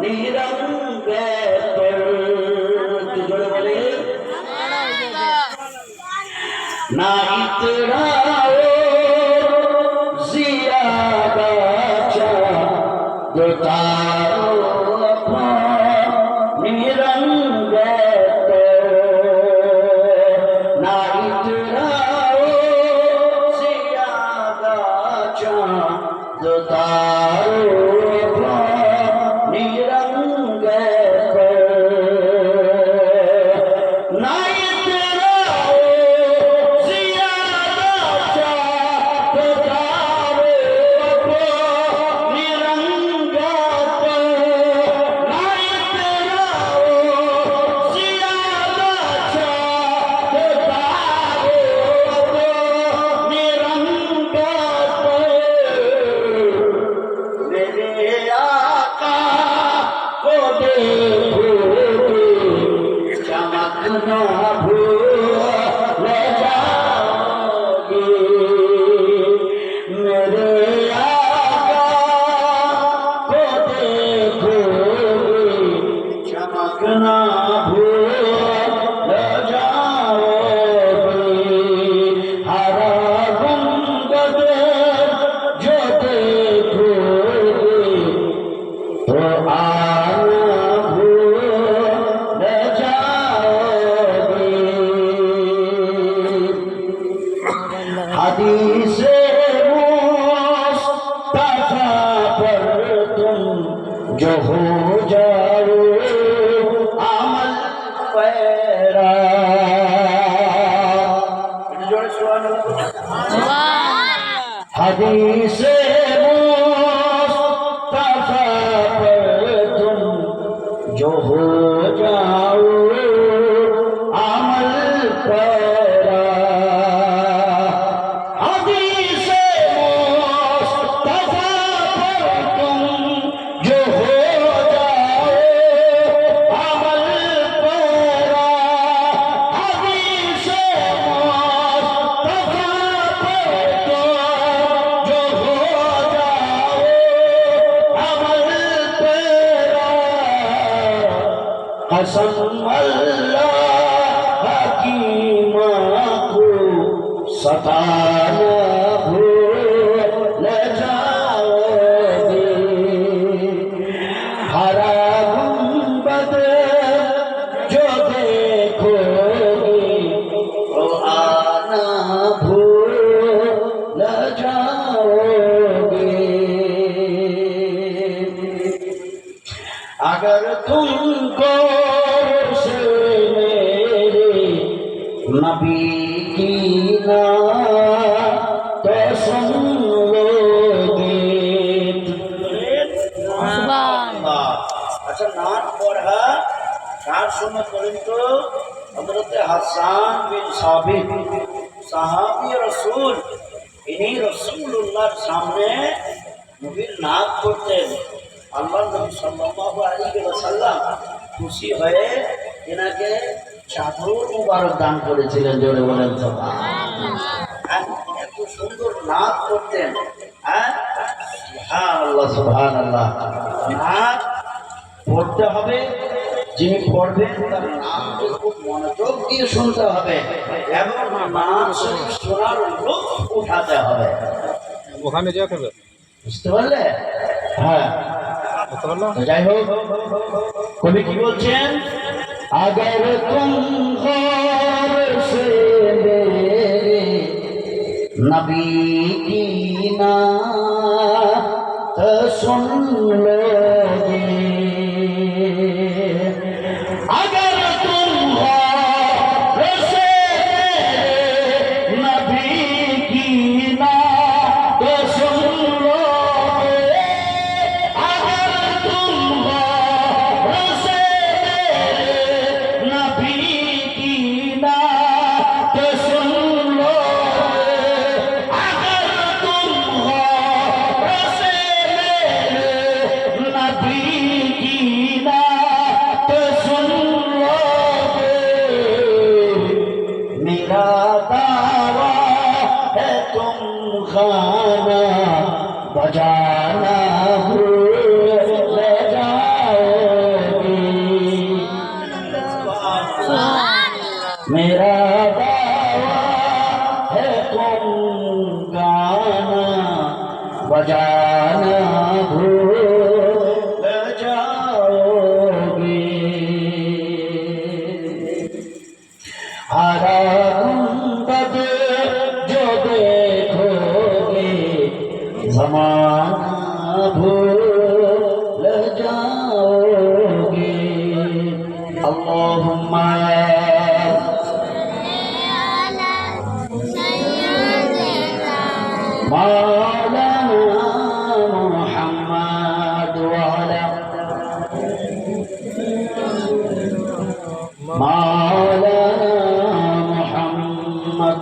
निरंग पर जोड़े बोले ना इतना जियादा चारो अपना निरंग पर ना इतना जियादा चारो जो हो जाओ अमल पैरा हदीस मुस्तफा पर तुम जो हो जाओ अमल पैरा हदीस मुस्तफा पर तुम जो कसम अल्लाह हकीम को सताना भूल जाओगे हरा गुंबद जो देखोगे तो आना भूल जाओगे अगर तुमको नबी की ना तो सुन लोगे अच्छा नाम पढ़ा चार समय पर्यंत हजरत हसन बिन साबित साहाबी रसूल इन्हीं रसूलुल्लाह सामने नबीर नाम पढ़ते আল্লাহ নবী সাল্লাল্লাহু আলাইহি ওয়াসাল্লাম খুশি হয়ে এনাকে চাদর মুবারক দান করেছিলেন জোরে বলেন সুবহানাল্লাহ এত সুন্দর নাচ করতেন হ্যাঁ সুবহানাল্লাহ সুবহানাল্লাহ নাচ পড়তে হবে যিনি পড়বেন তার নামকে খুব মনোযোগ দিয়ে শুনতে হবে এবং নাচ শোনার লুৎফ উঠাতে হবে ওখানে যা খাবে বুঝতে পারলে হ্যাঁ যাই হোক কবি কি বলছেন अगर तुम गौर से मेरे नबी की नात सुन लोगे अगर तुम गौर से मेरे नबी की नात सुन लोगे अगर तुम गौर से اللهم مولانا محمد وعلى مولانا محمد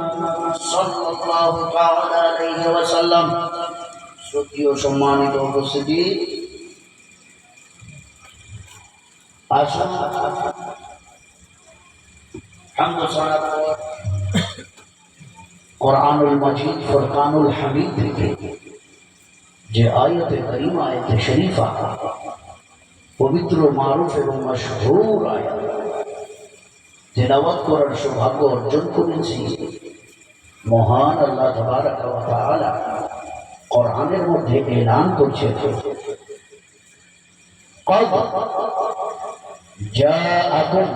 صلى الله تعالى عليه وسلم শ্রদ্ধেয় সম্মানিত উপস্থিতি আসুন হামদ সালাত কোরআনুল মাজিদ ফুরকানুল হামিদ থেকে যে আয়াতে কারিমা আয়াতে শরীফা পবিত্র মারুফ এবং মাশহুর আয়াত তেলাওয়াত করার সৌভাগ্য অর্জন করেছি মহান আল্লাহ তাবারক ওয়া তাআলা কোরআনের মধ্যে এলান করছে قد جاءكم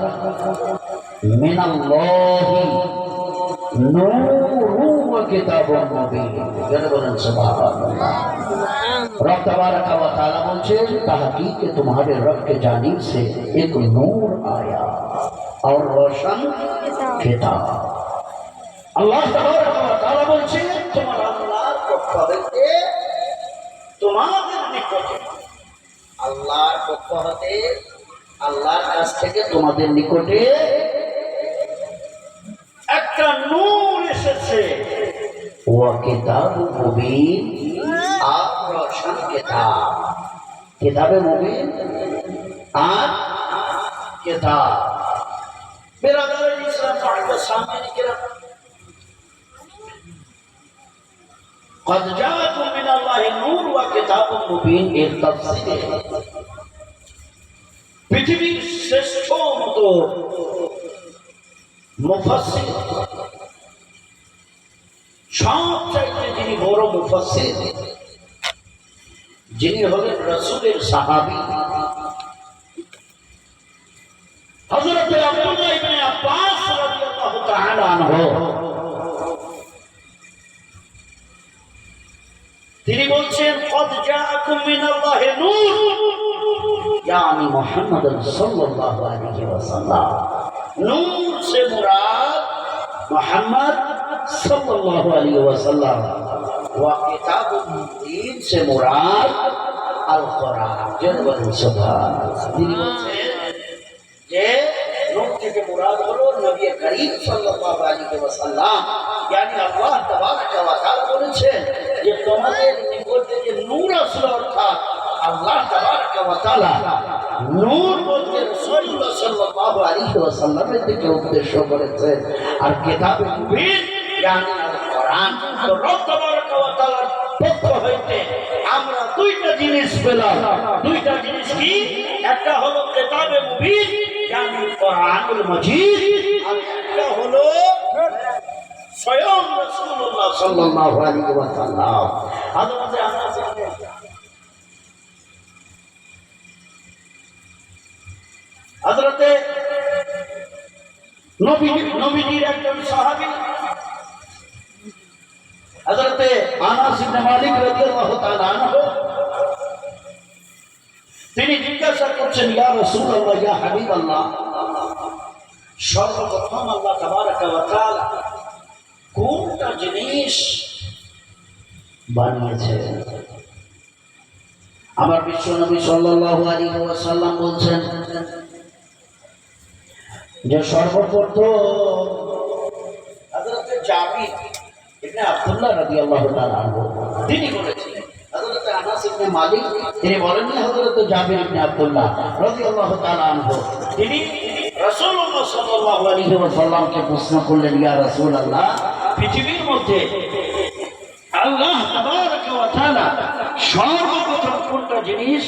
من الله نور وكتاب مبين বলেন সুবহানাল্লাহ रब तबारक व तआला বলছেন तहकीक तुम्हारे रब के जानिब से एक नूर आया और रोशन किताब अल्लाह तबारक व तआला বলছেন তোমার আল্লাহর পক্ষ হতে তোমাদের নিকটে আল্লাহর পক্ষ হতে আল্লাহর কাছ থেকে তোমাদের নিকটে একটা নূর এসেছে ওয়া কিতাবুম মুবিন আর রোশন কিতাব কিতাবে মুবিন আর কিতাব বিরাদার ইসলাম মুআদ্দাস সামনে কিরাম قد جاءكم من الله نور وكتاب مبين এর তাফসীরে পৃথিবীর শ্রেষ্ঠ মতো মুফাসসির সবচাইতে যিনি বড় মুফাসসির যিনি হলেন রাসূলের সাহাবী হযরত আব্দুল্লাহ ইবনে আব্বাস রাদিয়াল্লাহু তাআলা আনহু তিনি বলছেন قد جاءكم من الله نور यानी मोहम्मद सल्लल्लाहु अलैहि वसल्लम नूर से मुराद मोहम्मद सल्लल्लाहु अलैहि वसल्लम व किताब मुबीन से मुराद अल कुरान जन्नत सुभान তিনি বলেন যে নূর থেকে মুরাদ হলো নবী করিম সাল্লাল্লাহু আলাইহি ওয়াসাল্লাম यानी আল্লাহ তাবারক ওয়া তাআলা বলেছেন যে তোমাদের নিকটে যে নূর আসলো অর্থাৎ আল্লাহ তাবারক ওয়া তাআলা নূর বলতে রাসূলুল্লাহ সাল্লাল্লাহু আলাইহি ওয়াসাল্লামের দিকে উদ্দেশ্য করেছেন আর কিতাবে মুবিন यानी আল কোরআন তো রব তাবারক ওয়া তাআলার পক্ষ হইতে আমরা দুইটা জিনিস পেলাম দুইটা জিনিস কি একটা হলো কিতাবে মুবিন यानी কোরআনুল মাজিদ আর একটা হলো स्वयं रसूलुल्लाह सल्लल्लाहु अलैहि वसल्लम हजरत अनस हजरत नबीजीर একজন সাহাবী हजरत আনাস ইবনে মালিক রাদিয়াল্লাহু তাআলা আনহু তিনি জিজ্ঞাসা করছেন ইয়া রাসূলুল্লাহ ইয়া হাবিবাল্লাহ সর্বপ্রথম আল্লাহ তাবারক ওয়া তাআলা কোনটা জিনিস বানিয়েছে আমার বিশ্বনবী সাল্লাল্লাহু আলাইহি ওয়াসাল্লাম বলছেন যে সর্বপ্রথম হযরত জাবির ইবনে আব্দুল্লাহ রাদিয়াল্লাহু তাআলা আনহু তিনি বলেছিলেন হযরত আনাস ইবনে মালিক তিনি বলেননি হযরত জাবির ইবনে আব্দুল্লাহ রাদিয়াল্লাহু তাআলা আনহু তিনি রাসূলুল্লাহ সাল্লাল্লাহু আলাইহি ওয়াসাল্লামকে প্রশ্ন করলেন ইয়া রাসূলুল্লাহ পৃথিবীর মধ্যে আল্লাহ তাবারক ওয়া তাআলা সর্বপ্রথম কোনটা জিনিস